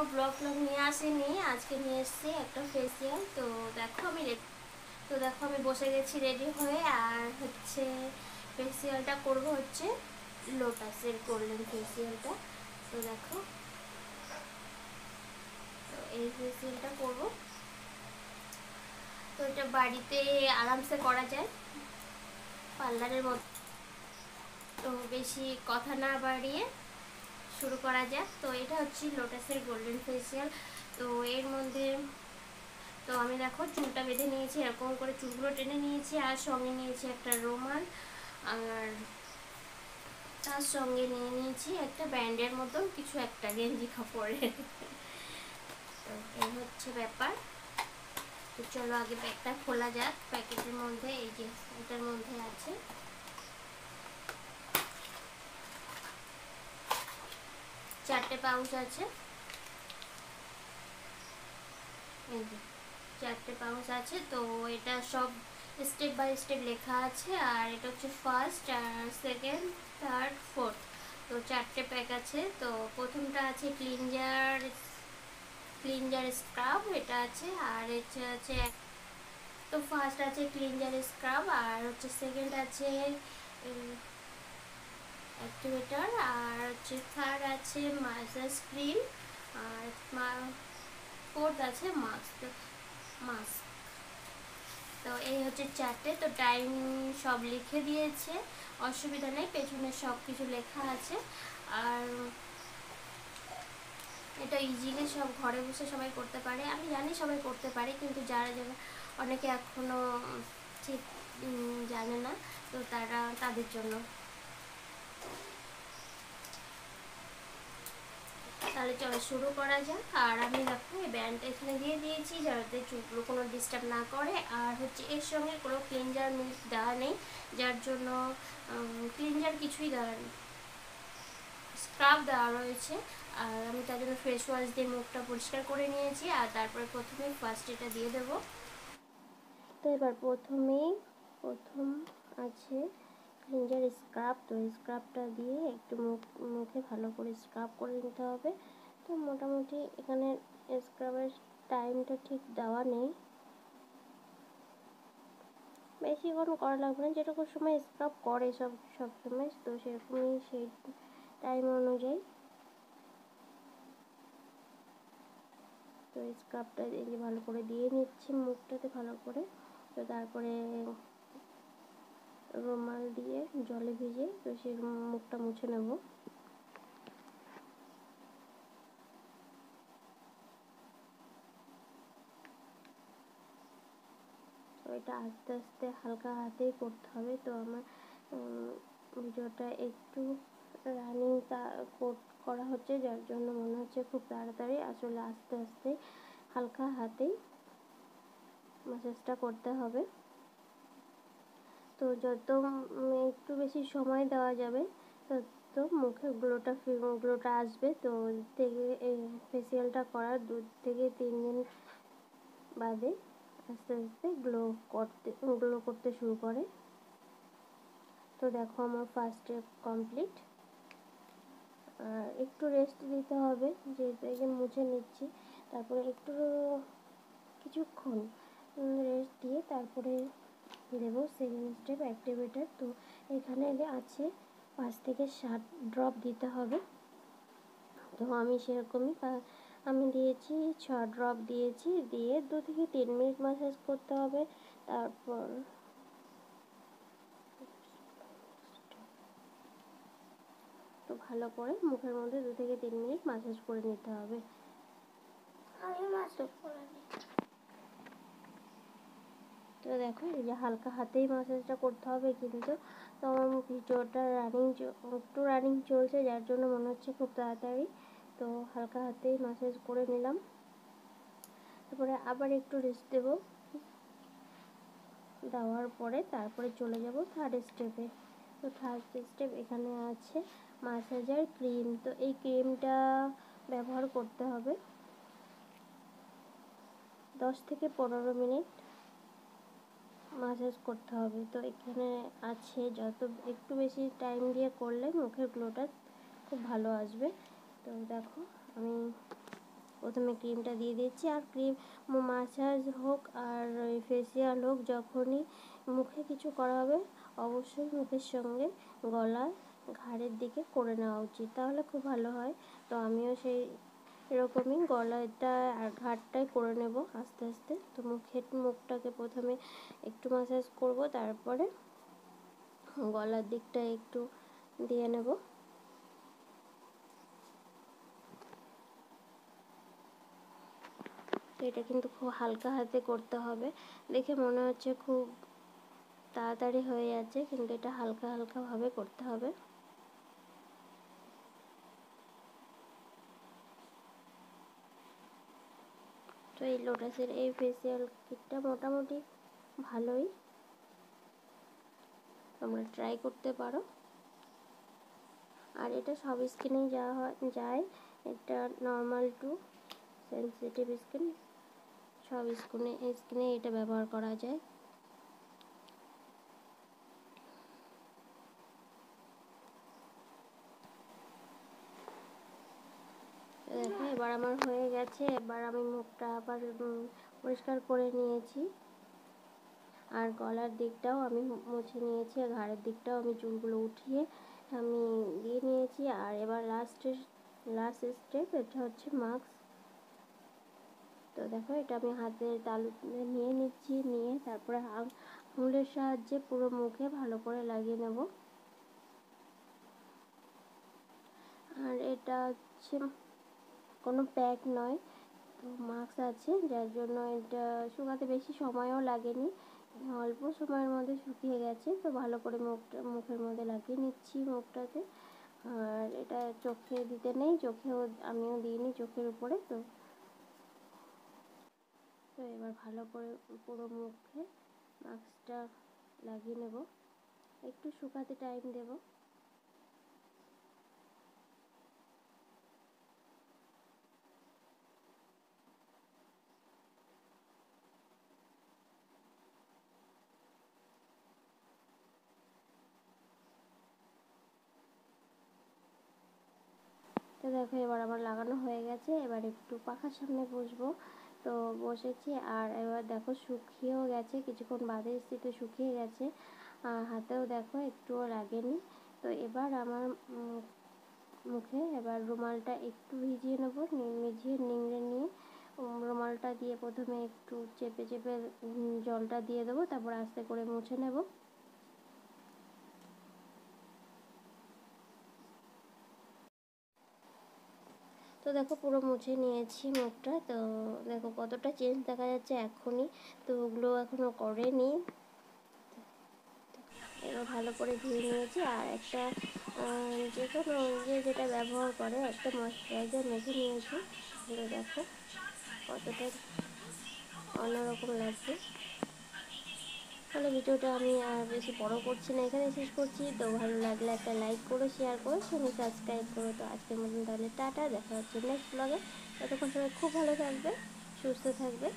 কোনো ব্লগ নিয়ে আসিনি, আজকে নিয়ে এসেছি একটা ফেসিয়াল। তো দেখো আমি বসে গেছি রেডি হয়ে, আর হচ্ছে ফেসিয়ালটা করব হচ্ছে লোটাসের গোল্ডেন ফেসিয়ালটা। তো দেখো, তো এই ফেসিয়ালটা করব। তো এটা বাড়িতে আরামসে করা যায়, পার্লারের মতো। তো বেশি কথা না বাড়িয়ে শুরু করা যাক। তো এটা হচ্ছে লোটাসের গোল্ডেন ফেসিয়াল। তো এর মধ্যে তো আমি দেখো চুলটা বেঁধে নিয়েছি, এরকম করে চুলগুলো টেনে নিয়েছি, আর সঙ্গে নিয়েছি একটা রুমাল, আর তার সঙ্গে নিয়ে নিয়েছি একটা ব্যান্ডের মতন কিছু, একটা গেঞ্জি কাপড়ের। তো এই হচ্ছে ব্যাপার। তো চলো আগে ব্যাগটা খোলা যাক। প্যাকেটের মধ্যে এই যে এটার মধ্যে আছে 4টে পাউচ আছে। এই যে 4টে পাউচ আছে। তো এটা সব স্টেপ বাই স্টেপ লেখা আছে, আর এটা হচ্ছে ফার্স্ট, আর সেকেন্ড, থার্ড, ফোর্থ। তো 4টে প্যাক আছে। তো প্রথমটা আছে ক্লিনজার স্ক্রাব, এটা আছে। আর এটা আছে, তো ফার্স্ট আছে ক্লিনজার স্ক্রাব, আর হচ্ছে সেকেন্ড আছে অ্যাক্টিভেটর, আর হচ্ছে থার্ড আছে মাসাজ ক্রিম, আর ফোর্থ আছে মাস্ক। তো এই হচ্ছে 4টে। তো টাইম সব লিখে দিয়েছে, অসুবিধা নেই, পেছনে সব কিছু লেখা আছে। আর এটা ইজিলি সব ঘরে বসে সবাই করতে পারে। আমি জানি সবাই করতে পারে, কিন্তু যারা যারা অনেকে এখনও ঠিক জানে না, তো তাদের জন্য। তাহলে চলো শুরু করা যাক। আর আমি দেখো এই ব্যান্ডটা এখানে দিয়ে দিয়েছি, যাতে চুলগুলো কোনো ডিস্টার্ব না করে। আর হচ্ছে এর সঙ্গে কোনো ক্লিনজার মিল্ক দেওয়া নেই, যার জন্য ক্লিনজার কিছুই দেওয়া নেই, স্ক্রাব দেওয়া রয়েছে। আর আমি তার জন্য ফেস ওয়াশ দিয়ে মুখটা পরিষ্কার করে নিয়েছি, আর তারপরে প্রথমে ফার্স্ট এটা দিয়ে দেবো। তো এবার প্রথম আছে ক্লিনজার স্ক্রাব। তো এই স্ক্রাবটা দিয়ে একটু মুখে ভালো করে স্ক্রাব করে নিতে হবে। তো মোটামুটি এখানে স্ক্রাবের টাইমটা ঠিক দেওয়া নেই, বেশিক্ষণ করা লাগবে না, যেরকম সময় স্ক্রাব করে সব সময়, তো সেরকমই সেই টাইম অনুযায়ী। তো স্ক্রাবটা এই যে ভালো করে দিয়ে নিচ্ছি মুখটাতে ভালো করে। তো তারপরে রুমাল দিয়ে জলে ভিজে তো সেই মুখটা মুছে নেব। তো এটা আস্তে আস্তে হালকা হাতেই করতে হবে। তো আমার ভিডিওটা একটু রানিং করা হচ্ছে, যার জন্য মনে হচ্ছে খুব তাড়াতাড়ি, আসলে আস্তে আস্তে হালকা হাতেই ম্যাসাজটা করতে হবে। তো যত একটু বেশি সময় দেওয়া যাবে তত মুখে গ্লোটা আসবে। তো থেকে ফেসিয়ালটা করার 2 থেকে 3 দিন বাদে আস্তে আস্তে গ্লো করতে শুরু করে। তো দেখো আমার ফার্স্ট স্টেপ কমপ্লিট। আর একটু রেস্ট দিতে হবে, যেহেতু মুছে নিচ্ছি, তারপরে একটু কিছুক্ষণ রেস্ট দিয়ে তারপরে দেব সেকেন্ড স্টেপ অ্যাক্টিভেটর। তো এখানে আছে 5 থেকে 7 ড্রপ দিতে হবে। তো আমি সেরকমই আমি দিয়েছি 6 ড্রপ দিয়েছি, দিয়ে 2 থেকে 3 মিনিট ম্যাসাজ করতে হবে। তারপর তো ভালো করে মুখের মধ্যে 2 থেকে 3 মিনিট ম্যাসাজ করে নিতে হবে। তো দেখো এই যে হালকা হাতেই ম্যাসাজটা করতে হবে, কিন্তু তো আমার ভিডিওটা একটু রানিং চলছে, যার জন্য মনে হচ্ছে খুব তাড়াতাড়ি। তো হালকা হাতেই ম্যাসাজ করে নিলাম, তারপরে আবার একটু রেস্ট দেওয়ার পরে তারপরে চলে যাব থার্ড স্টেপে। তো থার্ড স্টেপ এখানে আছে ম্যাসাজার ক্রিম। তো এই ক্রিমটা ব্যবহার করতে হবে 10 থেকে 15 মিনিট ম্যাসাজ করতে হবে। তো এখানে আছে যত একটু বেশি টাইম দিয়ে করলে মুখের গ্লোটা খুব ভালো আসবে। তো দেখো আমি প্রথমে ক্রিমটা দিয়ে দিচ্ছি। আর ক্রিম মাসাজ হোক আর ফেসিয়াল হোক, যখনই মুখে কিছু করা হবে অবশ্যই মুখের সঙ্গে গলা ঘাড়ের দিকে করে নেওয়া উচিত, তাহলে খুব ভালো হয়। তো আমিও সেই এরকমই গলাটা আর ঘাড়টাই করে নেব আস্তে আস্তে। তো মুখটাকে প্রথমে একটু ম্যাসাজ করব, তারপরে গলার দিকটা একটু দিয়ে নেব। তো এটা কিন্তু খুব হালকা হাতে করতে হবে। দেখে মনে হচ্ছে খুব তাড়াতাড়ি হয়ে যাচ্ছে, কিন্তু এটা হালকা হালকাভাবে করতে হবে। তো এই লোটাসের এই ফেসিয়াল কিটটা মোটামুটি ভালোই, তোমরা ট্রাই করতে পারো। আর এটা সব স্কিনেই যায়। এটা নর্মাল টু সেনসিটিভ স্কিন, সব স্কিনে এটা ব্যবহার করা যায়। দেখো এবার আমার হয়ে গেছে। এবার আমি মুখটা আবার পরিষ্কার করে নিয়েছি, আর গলার দিকটাও আমি মুছে নিয়েছি, আর ঘাড়ের দিকটাও আমি চুলগুলো উঠিয়ে আমি দিয়ে নিয়েছি। আর এবার লাস্ট স্টেপ, এটা হচ্ছে মাস্ক। তো দেখো এটা আমি হাতের তালুতে নিয়ে নিচ্ছি, নিয়ে তারপরে আঙুলের সাহায্যে পুরো মুখে ভালো করে লাগিয়ে নেব। আর এটা হচ্ছে কোনো প্যাক নয়, তো মাস্ক আছে, যার জন্য এটা শুকাতে বেশি সময়ও লাগেনি, অল্প সময়ের মধ্যে শুকিয়ে গেছে। তো ভালো করে মুখের মধ্যে লাগিয়ে নিচ্ছি মুখটাতে। আর এটা চোখে দিতে নেই, চোখেও আমিও দিইনি চোখের উপরে। তো এবার ভালো করে পুরো মুখে মাস্কটা লাগিয়ে নেব, একটু শুকাতে টাইম দেব। তো দেখো এবার আমার লাগানো হয়ে গেছে। এবার একটু পাখার সামনে বসবো, তো বসেছি। আর এবার দেখো শুকিয়েও গেছে, কিছুক্ষণ বাদে এসেছি তো শুকিয়ে গেছে, আর হাতেও দেখো একটুও লাগেনি। তো এবার আমার মুখে এবার রুমালটা একটু ভিজিয়ে নেবো, নিংড়ে নিয়ে রুমালটা দিয়ে প্রথমে একটু চেপে চেপে জলটা দিয়ে দেবো, তারপর আস্তে করে মুছে নেব। তো দেখো পুরো মুছে নিয়েছি মুখটা। তো দেখো কতটা চেঞ্জ দেখা যাচ্ছে এখনই, তো ওগুলো এখনও করেনি। এবার ভালো করে ধুয়ে নিয়েছি, আর একটা যে কোনো যেটা ব্যবহার করে একটা ময়শ্চারাইজার মেখে নিয়েছি। তো দেখো কতটা অন্যরকম লাগছে। তাহলে ভিডিওটা আমি আর বেশি বড় করছি না, এখানে শেষ করছি। তো ভালো লাগলে একটা লাইক করো, শেয়ার করো, সঙ্গে সাবস্ক্রাইব করো। তো আজকের মতন তাহলে টাটা, দেখা হচ্ছে নেক্সট ব্লগে। ততক্ষণ সবাই খুব ভালো থাকবে, সুস্থ থাকবে।